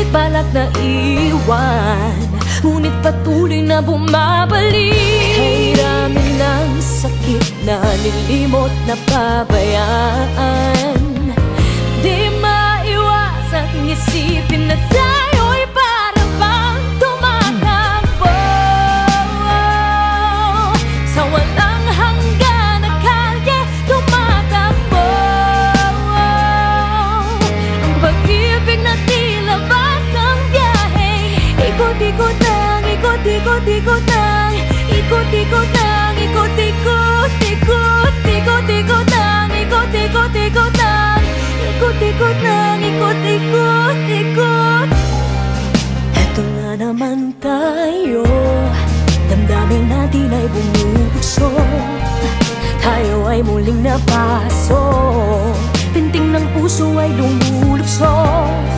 balak na iwan, ngunit patuloy na bumabalik. Kahiramin ng sakit na nilimot na pabayaan. Di maiwasang isipin na tayo'y para bang tumatakbo sa walang hanggan na kalye, tumatakbo. Ang pag-ibig na tila basang biyaheng ikot-ikot lang, ikot-ikot-ikot lang, ikot-ikot lang, ikot-ikot-ikot, ikot-ikot lang, ikot-ikot-ikot lang, ikot-ikot lang, ikot-ikot-ikot. Eto nga naman tayo, damdamin natin ay bumubukso, tayo ay muling napaso, pinting ng puso ay lumubuo.